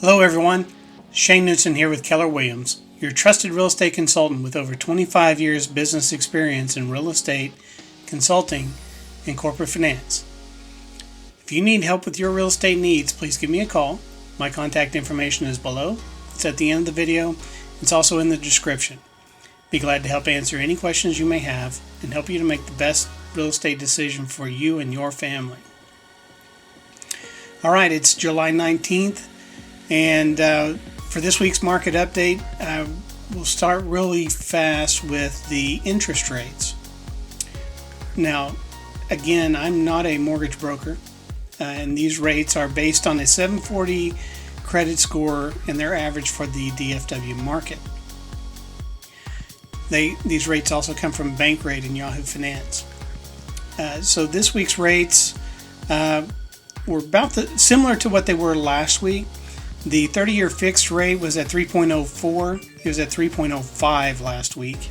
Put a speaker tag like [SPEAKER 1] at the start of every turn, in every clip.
[SPEAKER 1] Hello everyone, Shane Newton here with Keller Williams, your trusted real estate consultant with over 25 years business experience in real estate, consulting, and corporate finance. If you need help with your real estate needs, please give me a call. My contact information is below. It's at the end of the video. It's also in the description. Be glad to help answer any questions you may have and help you to make the best real estate decision for you and your family. Alright, it's July 19th. And for this week's market update, we'll start really fast with the interest rates. Now, again, I'm not a mortgage broker, and these rates are based on a 740 credit score and their average for the DFW market. These rates also come from Bankrate and Yahoo Finance. So this week's rates were about similar to what they were last week. The 30-year fixed rate was at 3.04. It was at 3.05 last week.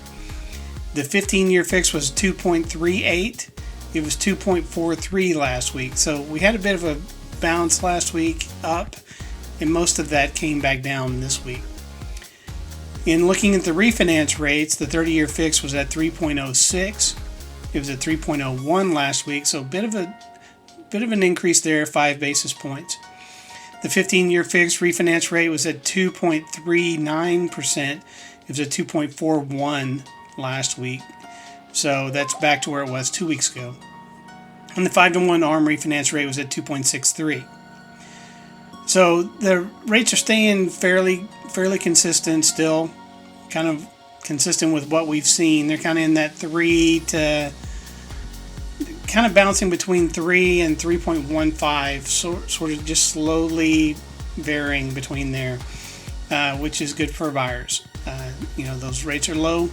[SPEAKER 1] The 15-year fixed was 2.38. It was 2.43 last week. So we had a bit of a bounce last week up, and most of that came back down this week. In looking at the refinance rates, the 30-year fixed was at 3.06. It was at 3.01 last week, so a bit of an increase there, 5 basis points. The 15-year fixed refinance rate was at 2.39%. It was at 2.41 last week. So that's back to where it was 2 weeks ago. And the 5-to-1 ARM refinance rate was at 2.63. So the rates are staying fairly consistent still, kind of consistent with what we've seen. They're kind of in that 3 to kind of bouncing between 3 and 3.15, sort of just slowly varying between there, which is good for buyers. Those rates are low,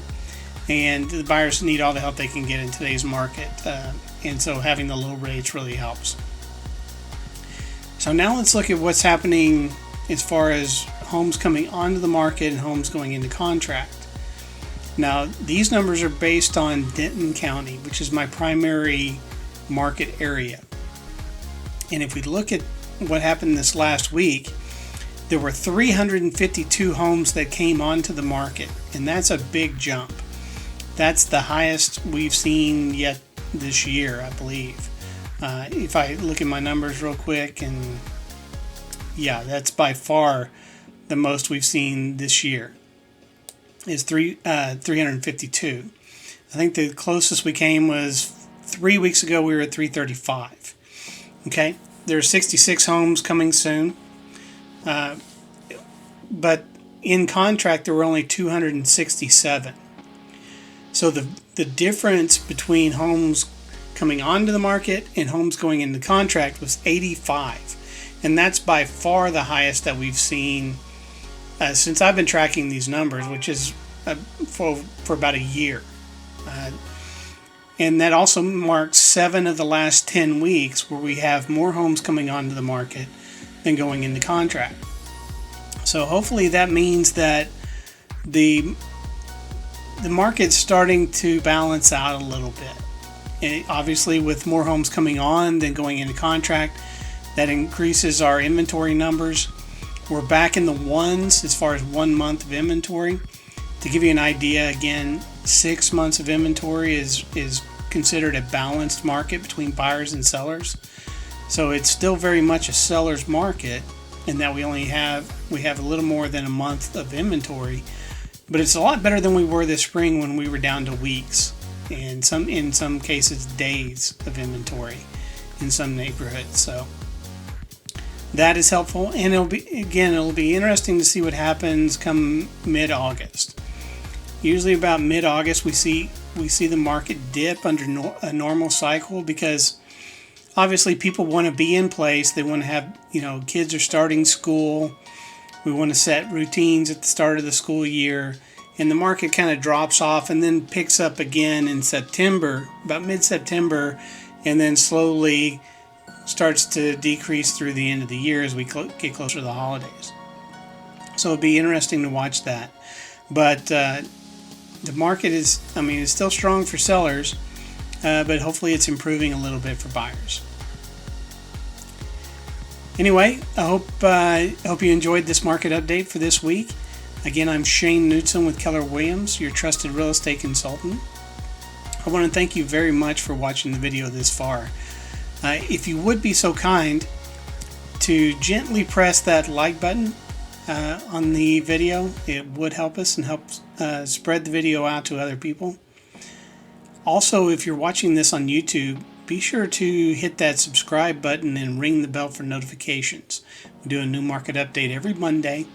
[SPEAKER 1] and the buyers need all the help they can get in today's market, and so having the low rates really helps. So now let's look at what's happening as far as homes coming onto the market and homes going into contract. Now, these numbers are based on Denton County, which is my primary market area. And if we look at what happened this last week, there were 352 homes that came onto the market, and that's a big jump. That's the highest we've seen yet this year, I believe. If I look at my numbers real quick, and yeah, that's by far the most we've seen this year. Is 352. I think the closest we came was 3 weeks ago. We were at 335. Okay, there are 66 homes coming soon, but in contract there were only 267. So the difference between homes coming onto the market and homes going into contract was 85, and that's by far the highest that we've seen since I've been tracking these numbers, which is for about a year. And that also marks 7 of the last 10 weeks where we have more homes coming onto the market than going into contract. So hopefully that means that the market's starting to balance out a little bit. And obviously with more homes coming on than going into contract, that increases our inventory numbers. We're back in the ones as far as 1 month of inventory. To give you an idea, again, 6 months of inventory is considered a balanced market between buyers and sellers. So it's still very much a seller's market in that we have a little more than a month of inventory. But it's a lot better than we were this spring when we were down to weeks, and in some cases days of inventory in some neighborhoods. So that is helpful, and it'll be interesting to see what happens come mid-August. Usually about mid-August we see the market dip under a normal cycle, because obviously people want to be in place. They want to have, kids are starting school. We want to set routines at the start of the school year, and the market kind of drops off and then picks up again in September, about mid-September, and then slowly starts to decrease through the end of the year as we get closer to the holidays. So it'll be interesting to watch that. But the market is still strong for sellers, but hopefully it's improving a little bit for buyers. Anyway, I hope you enjoyed this market update for this week. Again, I'm Shane Knutson with Keller Williams, your trusted real estate consultant. I want to thank you very much for watching the video this far. If you would be so kind to gently press that like button on the video, it would help us and help spread the video out to other people. Also, if you're watching this on YouTube, be sure to hit that subscribe button and ring the bell for notifications. We do a new market update every Monday,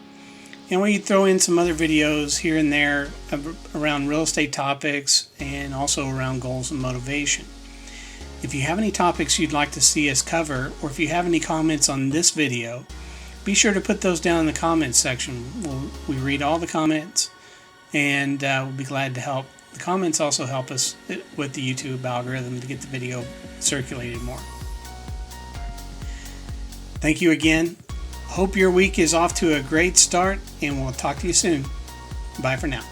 [SPEAKER 1] and we throw in some other videos here and there around real estate topics and also around goals and motivation. If you have any topics you'd like to see us cover, or if you have any comments on this video, be sure to put those down in the comments section. We read all the comments, and we'll be glad to help. The comments also help us with the YouTube algorithm to get the video circulated more. Thank you again. Hope your week is off to a great start, and we'll talk to you soon. Bye for now.